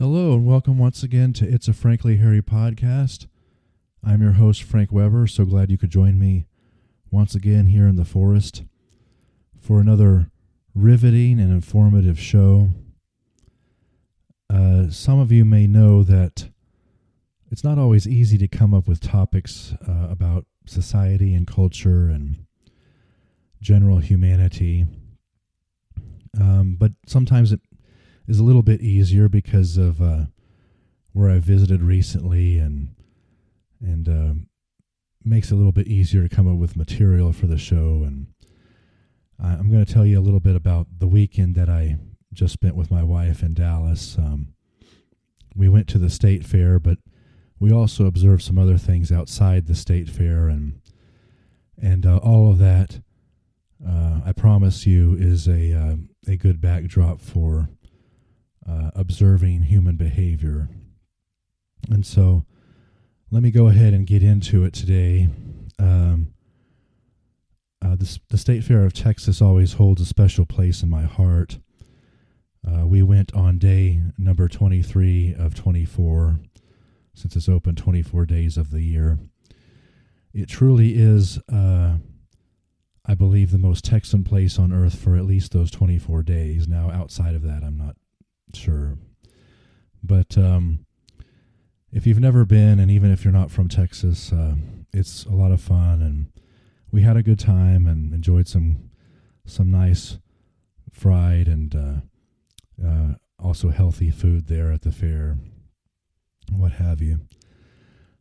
Hello and welcome once again to It's a Frankly Hairy podcast. I'm your host, Frank Weber. So glad you could join me once again here in the forest for another riveting and informative show. Some of you may know that it's not always easy to come up with topics about society and culture and general humanity, but sometimes it is a little bit easier because of where I visited recently, and makes it a little bit easier to come up with material for the show. And I'm going to tell you a little bit about the weekend that I just spent with my wife in Dallas. We went to the state fair, but we also observed some other things outside the state fair, and all of that, I promise you, is a good backdrop for observing human behavior. And so let me go ahead and get into it today. The State Fair of Texas always holds a special place in my heart. We went on day number 23 of 24, since it's open 24 days of the year. It truly is, I believe, the most Texan place on earth for at least those 24 days. Now, outside of that, I'm not sure. But if you've never been, and even if you're not from Texas, it's a lot of fun, and we had a good time and enjoyed some nice fried and also healthy food there at the fair, what have you.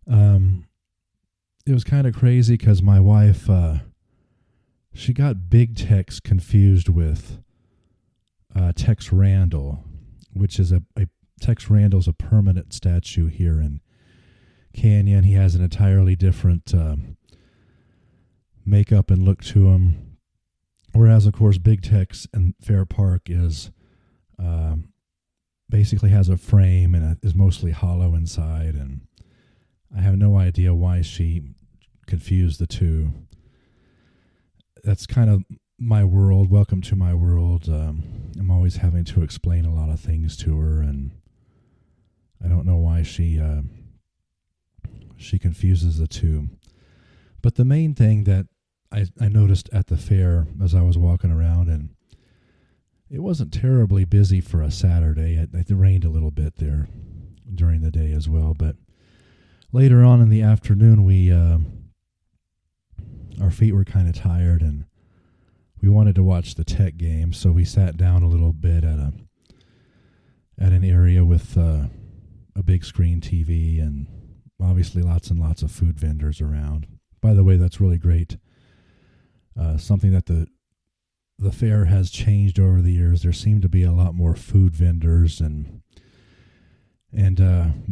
It was kind of crazy because my wife, she got Big Tex confused with Tex Randall, which is Tex Randall's a permanent statue here in Canyon. He has an entirely different makeup and look to him, whereas, of course, Big Tex in Fair Park is basically has a frame and is mostly hollow inside, and I have no idea why she confused the two. That's kind of my world. Welcome to my world. I'm always having to explain a lot of things to her, and I don't know why she confuses the two. But the main thing that I noticed at the fair as I was walking around, and it wasn't terribly busy for a Saturday. It rained a little bit there during the day as well, but later on in the afternoon, our feet were kind of tired, and we wanted to watch the Tech game, so we sat down a little bit at an area with a big screen TV, and obviously lots and lots of food vendors around. By the way, that's really great. Something that the fair has changed over the years. There seem to be a lot more food vendors and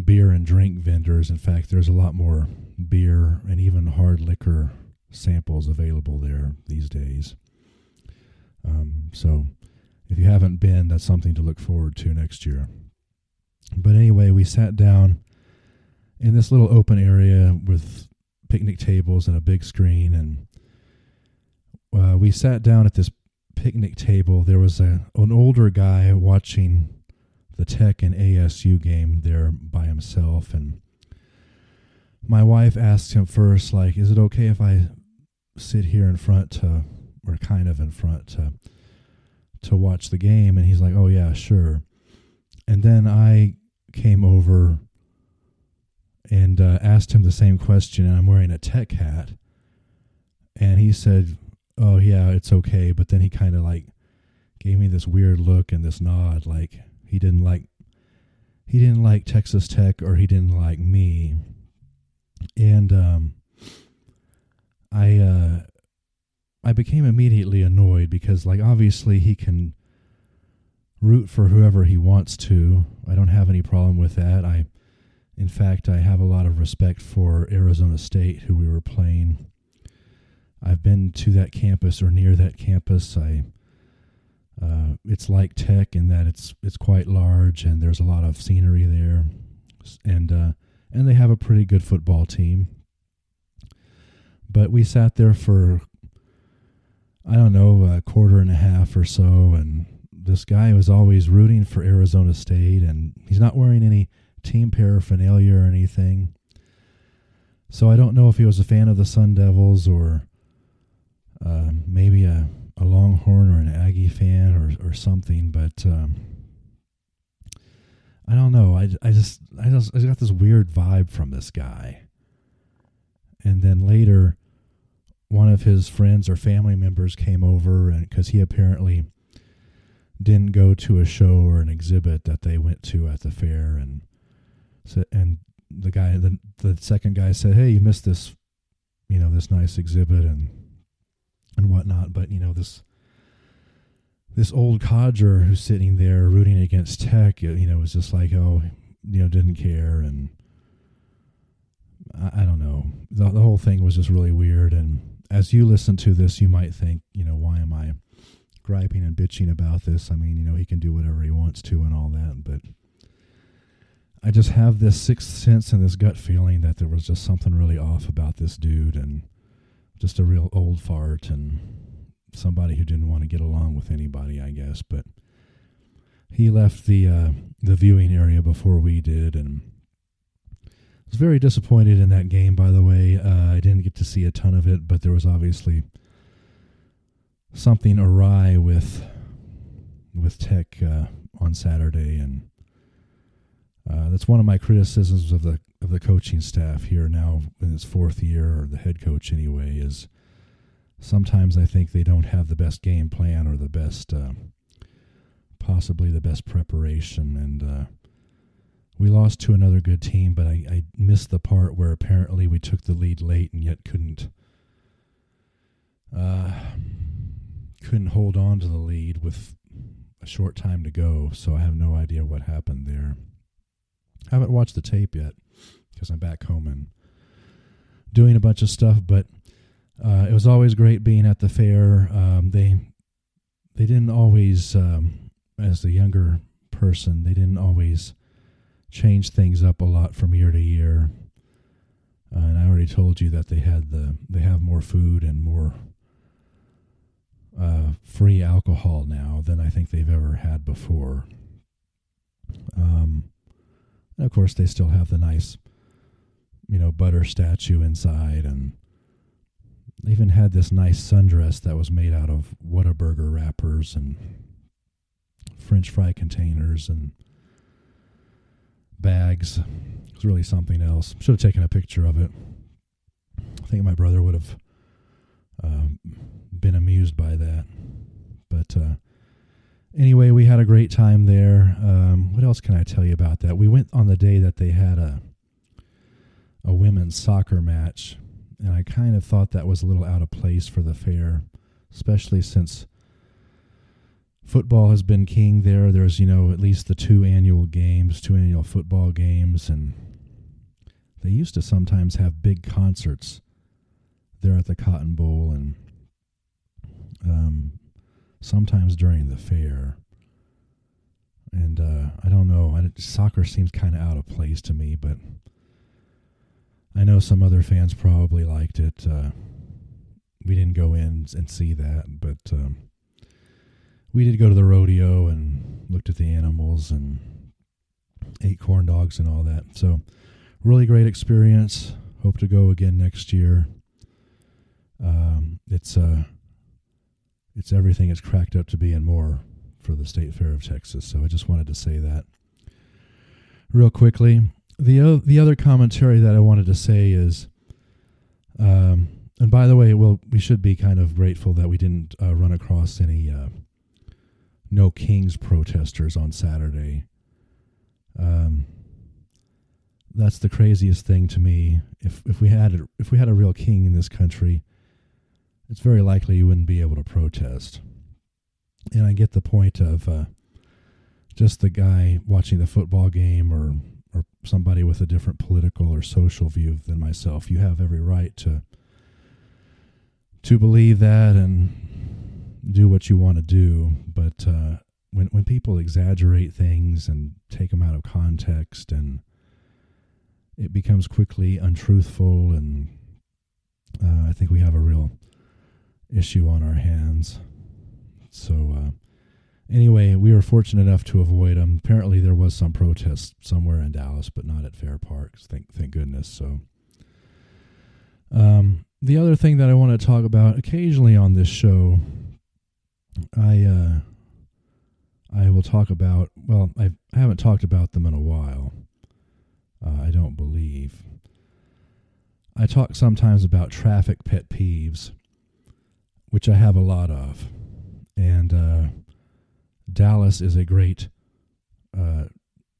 beer and drink vendors. In fact, there's a lot more beer and even hard liquor samples available there these days. So if you haven't been, that's something to look forward to next year. But anyway, we sat down in this little open area with picnic tables and a big screen, and we sat down at this picnic table. There was an older guy watching the Tech and ASU game there by himself, and my wife asked him first, like, is it okay if I sit here in front or kind of in front to watch the game? And he's like, oh yeah, sure. And then I came over and asked him the same question, and I'm wearing a Tech hat, and he said, oh yeah, it's okay. But then he kind of like gave me this weird look and this nod, like he didn't like Texas Tech, or he didn't like me. And I became immediately annoyed because, like, obviously he can root for whoever he wants to. I don't have any problem with that. In fact, I have a lot of respect for Arizona State, who we were playing. I've been to that campus or near that campus. It's like Tech in that it's quite large, and there's a lot of scenery there, and they have a pretty good football team. But we sat there for, I don't know, a quarter and a half or so, and this guy was always rooting for Arizona State, and he's not wearing any team paraphernalia or anything. So I don't know if he was a fan of the Sun Devils or maybe a Longhorn or an Aggie fan or something, but I don't know. I got this weird vibe from this guy. And then later, one of his friends or family members came over, and because he apparently didn't go to a show or an exhibit that they went to at the fair, and the second guy said, "Hey, you missed this, this nice exhibit and whatnot." But this old codger who's sitting there rooting against Tech, was just like, didn't care, and I don't know. The whole thing was just really weird. And as you listen to this, you might think, why am I griping and bitching about this? I mean, he can do whatever he wants to and all that, but I just have this sixth sense and this gut feeling that there was just something really off about this dude, and just a real old fart and somebody who didn't want to get along with anybody, I guess. But he left the viewing area before we did, and I was very disappointed in that game, by the way. I didn't get to see a ton of it, but there was obviously something awry with Tech on Saturday, and that's one of my criticisms of the coaching staff here now in its fourth year, or the head coach anyway, is sometimes I think they don't have the best game plan or the best, possibly the best preparation. And we lost to another good team, but I missed the part where apparently we took the lead late and yet couldn't hold on to the lead with a short time to go. So I have no idea what happened there. I haven't watched the tape yet because I'm back home and doing a bunch of stuff, but it was always great being at the fair. They didn't always, as a younger person, they didn't always change things up a lot from year to year. And I already told you that they have more food and more free alcohol now than I think they've ever had before. And of course, they still have the nice, butter statue inside, and they even had this nice sundress that was made out of Whataburger wrappers and French fry containers and bags. It was really something else. Should have taken a picture of it. I think my brother would have been amused by that. But anyway, we had a great time there. What else can I tell you about that? We went on the day that they had a women's soccer match, and I kind of thought that was a little out of place for the fair, especially since football has been king there. There's, at least the two annual football games, and they used to sometimes have big concerts there at the Cotton Bowl, and sometimes during the fair. And I don't know, soccer seems kind of out of place to me, but I know some other fans probably liked it. We didn't go in and see that, but we did go to the rodeo and looked at the animals and ate corn dogs and all that. So really great experience. Hope to go again next year. It's everything it's cracked up to be and more for the State Fair of Texas. So I just wanted to say that real quickly. The other commentary that I wanted to say is, and by the way, we should be kind of grateful that we didn't run across any No Kings protesters on Saturday. That's the craziest thing to me. If we had a real king in this country, it's very likely you wouldn't be able to protest. And I get the point of just the guy watching the football game or somebody with a different political or social view than myself. You have every right to believe that and do what you want to do. But when people exaggerate things and take them out of context, and it becomes quickly untruthful, and I think we have a real issue on our hands. So Anyway, we were fortunate enough to avoid them. Apparently, there was some protest somewhere in Dallas, but not at Fair Park. Thank goodness. So, the other thing that I want to talk about occasionally on this show, I will talk about. Well, I haven't talked about them in a while. I don't believe. I talk sometimes about traffic pet peeves, which I have a lot of, and Dallas is a great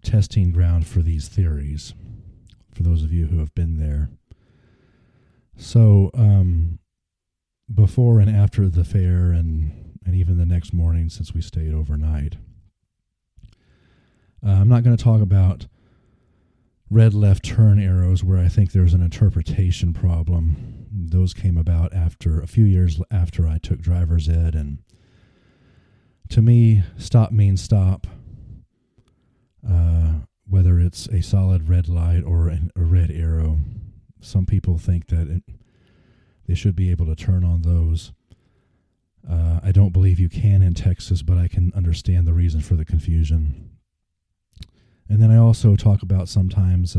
testing ground for these theories, for those of you who have been there. So, before and after the fair, and even the next morning since we stayed overnight, I'm not going to talk about red left turn arrows where I think there's an interpretation problem. Those came about after a few years after I took driver's ed, and to me, stop means stop, whether it's a solid red light or a red arrow. Some people think that they should be able to turn on those. I don't believe you can in Texas, but I can understand the reason for the confusion. And then I also talk about sometimes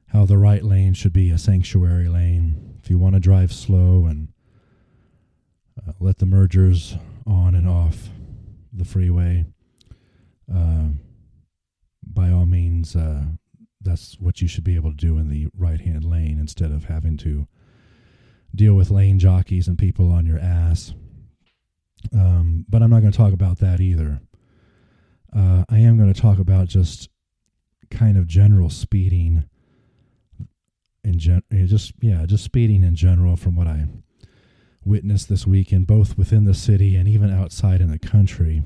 how the right lane should be a sanctuary lane. If you want to drive slow and let the mergers on and off the freeway, by all means, that's what you should be able to do in the right-hand lane instead of having to deal with lane jockeys and people on your ass. But I'm not going to talk about that either. I am going to talk about just kind of general speeding just speeding in general from what I witnessed this weekend, both within the city and even outside in the country.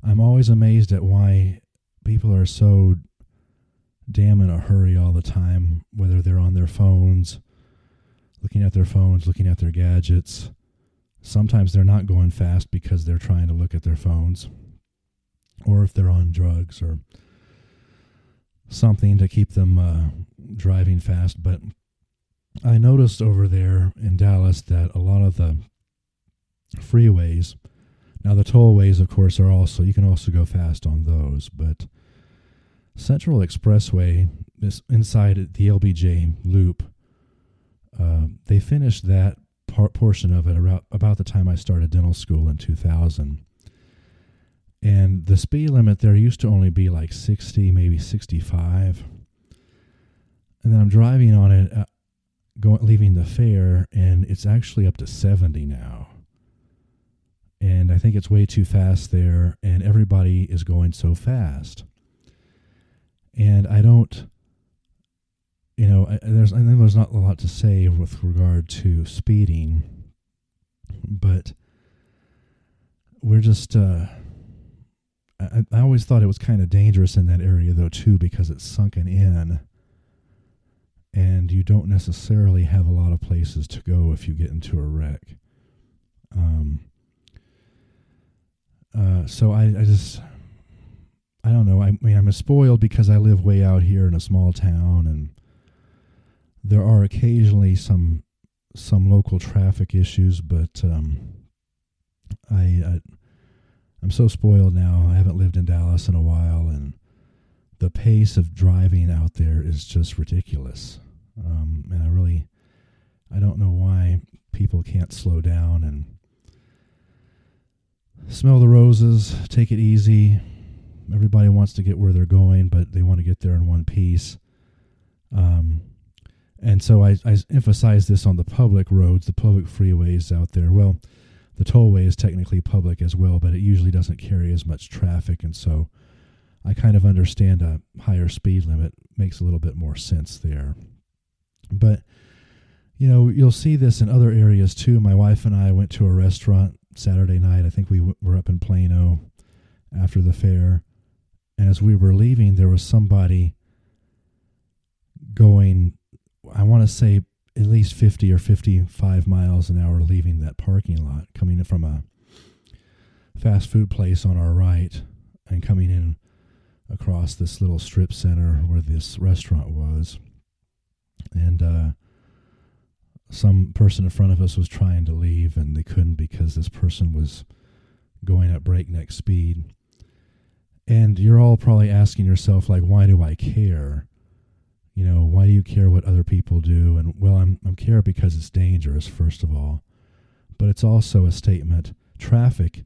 I'm always amazed at why people are so damn in a hurry all the time, whether they're on their phones, looking at their gadgets. Sometimes they're not going fast because they're trying to look at their phones, or if they're on drugs or something to keep them driving fast. But I noticed over there in Dallas that a lot of the freeways, now the tollways, of course, are also, you can also go fast on those, but Central Expressway, this inside the LBJ loop, they finished that portion of it about the time I started dental school in 2000. And the speed limit there used to only be like 60, maybe 65. And then I'm driving on it, leaving the fair, and it's actually up to 70 now. And I think it's way too fast there, and everybody is going so fast. And I don't, there's not a lot to say with regard to speeding, but we're just, I always thought it was kind of dangerous in that area, though, too, because it's sunken in, and you don't necessarily have a lot of places to go if you get into a wreck. So I don't know. I mean, I'm spoiled because I live way out here in a small town, and there are occasionally some local traffic issues, but I'm so spoiled now. I haven't lived in Dallas in a while, and the pace of driving out there is just ridiculous. And I don't know why people can't slow down and smell the roses, take it easy. Everybody wants to get where they're going, but they want to get there in one piece. And so I emphasize this on the public roads, the public freeways out there. Well, the tollway is technically public as well, but it usually doesn't carry as much traffic, and so I kind of understand a higher speed limit makes a little bit more sense there. But, you'll see this in other areas too. My wife and I went to a restaurant Saturday night. I think we were up in Plano after the fair, and as we were leaving, there was somebody going, I want to say, at least 50 or 55 miles an hour leaving that parking lot, coming in from a fast food place on our right and coming in across this little strip center where this restaurant was. And some person in front of us was trying to leave, and they couldn't because this person was going at breakneck speed. And you're all probably asking yourself, like, why do I care? Why do you care what other people do? And, well, I'm care because it's dangerous, first of all. But it's also a statement. Traffic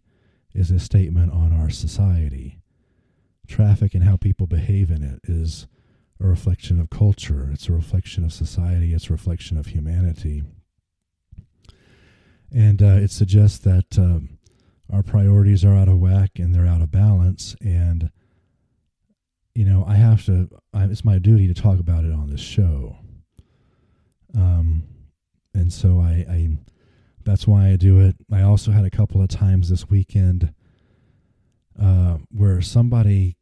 is a statement on our society. Traffic and how people behave in it is a reflection of culture. It's a reflection of society. It's a reflection of humanity. And it suggests that our priorities are out of whack and they're out of balance. And, it's my duty to talk about it on this show. And so I that's why I do it. I also had a couple of times this weekend where somebody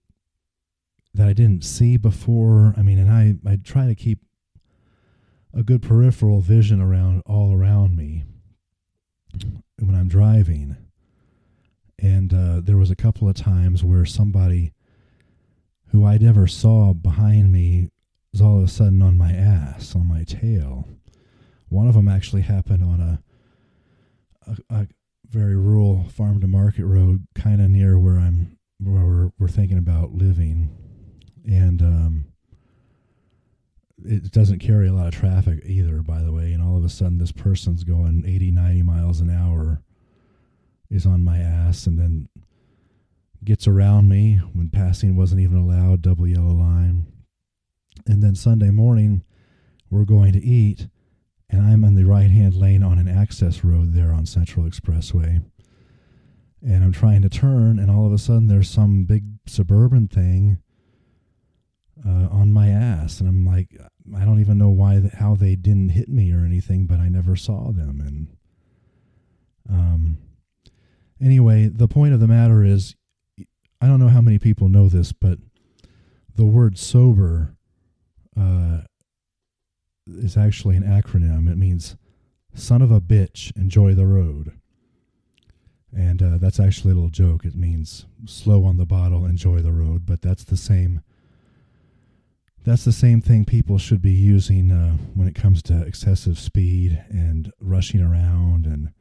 that I didn't see before, and I try to keep a good peripheral vision all around me when I'm driving. And there was a couple of times where somebody who I never saw behind me was all of a sudden on my ass, on my tail. One of them actually happened on a very rural farm to market road, kind of near where we're thinking about living, and it doesn't carry a lot of traffic either, by the way. And all of a sudden, this person's going 80, 90 miles an hour, is on my ass, and then gets around me when passing wasn't even allowed, double yellow line. And then Sunday morning, we're going to eat, and I'm in the right-hand lane on an access road there on Central Expressway. And I'm trying to turn, and all of a sudden there's some big suburban thing on my ass. And I'm like, I don't even know how they didn't hit me or anything, but I never saw them. And anyway, the point of the matter is, I don't know how many people know this, but the word sober is actually an acronym. It means son of a bitch, enjoy the road. And that's actually a little joke. It means slow on the bottle, enjoy the road. But that's the same thing people should be using when it comes to excessive speed and rushing around and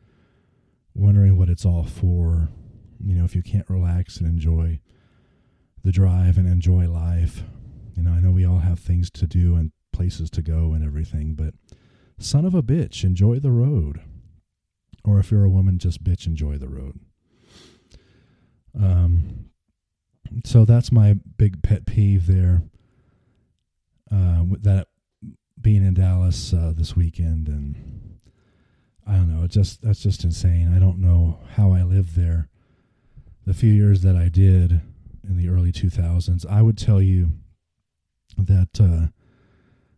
wondering what it's all for. If you can't relax and enjoy the drive and enjoy life. I know we all have things to do and places to go and everything, but son of a bitch, enjoy the road. Or if you're a woman, just bitch, enjoy the road. So that's my big pet peeve there. With that being in Dallas this weekend, and I don't know, that's just insane. I don't know how I lived there. The few years that I did in the early 2000s, I would tell you that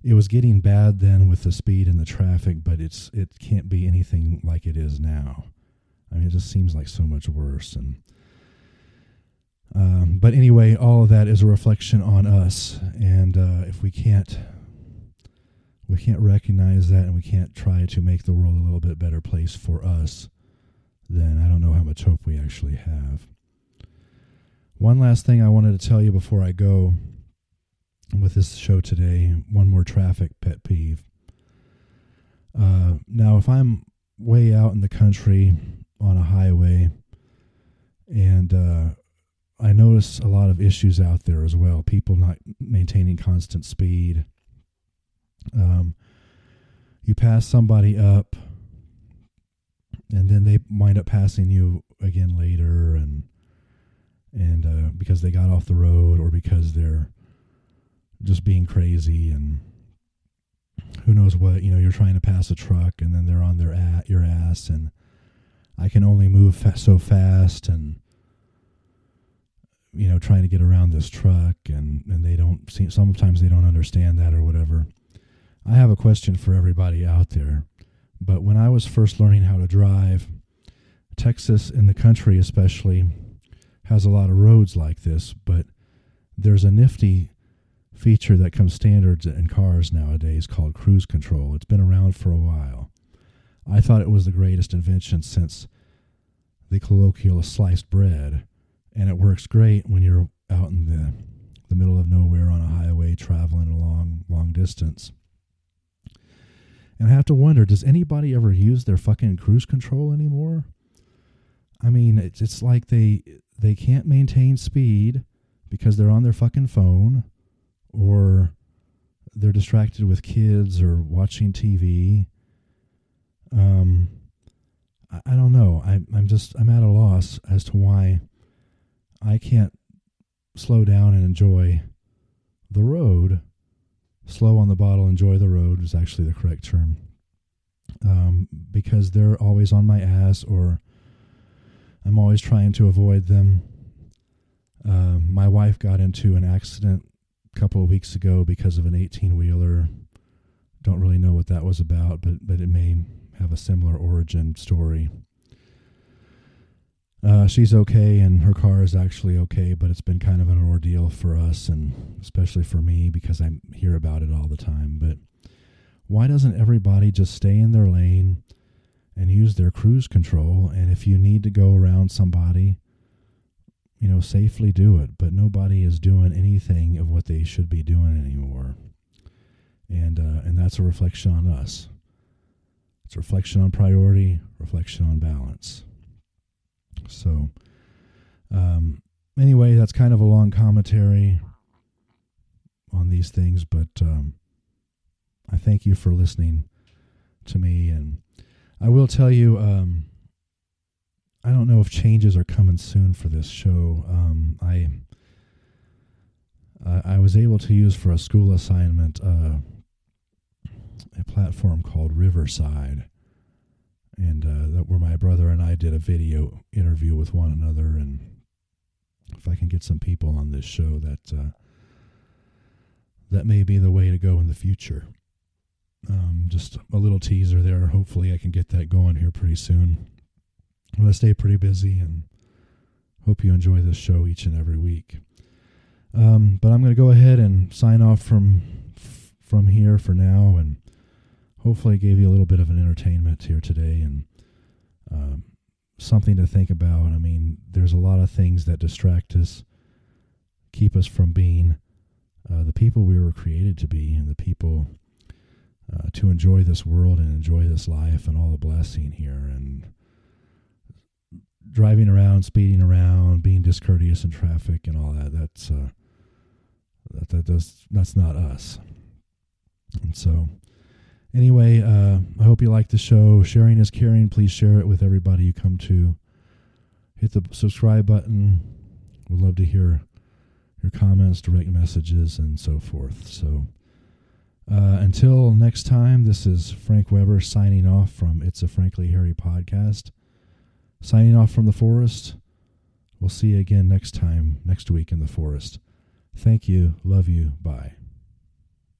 it was getting bad then with the speed and the traffic, but it can't be anything like it is now. It just seems like so much worse. But anyway, all of that is a reflection on us, and if we can't recognize that, and we can't try to make the world a little bit better place for us, then I don't know how much hope we actually have. One last thing I wanted to tell you before I go with this show today, one more traffic pet peeve. Now, if I'm way out in the country on a highway, and I notice a lot of issues out there as well, people not maintaining constant speed. You pass somebody up, and then they wind up passing you again later, and because they got off the road, or because they're just being crazy, and who knows what. You're trying to pass a truck, and then they're on your ass, and I can only move so fast, and trying to get around this truck, and sometimes they don't understand that or whatever. I have a question for everybody out there. But when I was first learning how to drive, Texas, in the country especially, has a lot of roads like this, but there's a nifty feature that comes standard in cars nowadays called cruise control. It's been around for a while. I thought it was the greatest invention since the colloquial sliced bread, and it works great when you're out in the middle of nowhere on a highway traveling a long distance. And I have to wonder, does anybody ever use their fucking cruise control anymore? I mean, it's like they can't maintain speed because they're on their fucking phone, or they're distracted with kids or watching TV. I don't know. I'm at a loss as to why I can't slow down and enjoy the road. Slow on the bottle, enjoy the road is actually the correct term. Because they're always on my ass, or I'm always trying to avoid them. My wife got into an accident a couple of weeks ago because of an 18-wheeler. Don't really know what that was about, but it may have a similar origin story. She's okay, and her car is actually okay, but it's been kind of an ordeal for us, and especially for me, because I hear about it all the time. But why doesn't everybody just stay in their lane and use their cruise control? And if you need to go around somebody, safely do it. But nobody is doing anything of what they should be doing anymore. And that's a reflection on us. It's a reflection on priority, reflection on balance. So, anyway, that's kind of a long commentary on these things, but I thank you for listening to me. And I will tell you, I don't know if changes are coming soon for this show. I was able to use for a school assignment a platform called Riverside, and that where my brother and I did a video interview with one another. And if I can get some people on this show, that may be the way to go in the future. Just a little teaser there. Hopefully I can get that going here pretty soon. I'm going to stay pretty busy, and hope you enjoy this show each and every week. But I'm going to go ahead and sign off from here for now, and hopefully I gave you a little bit of an entertainment here today, and something to think about. I mean, there's a lot of things that distract us, keep us from being the people we were created to be, and the people to enjoy this world and enjoy this life and all the blessing here. And driving around, speeding around, being discourteous in traffic and all that, that's not us. And so anyway, I hope you like the show. Sharing is caring. Please share it with everybody you come to. Hit the subscribe button. We'd love to hear your comments, direct messages, and so forth. So until next time, this is Frank Weber signing off from It's a Frankly Hairy podcast. Signing off from the forest. We'll see you again next week in the forest. Thank you. Love you. Bye.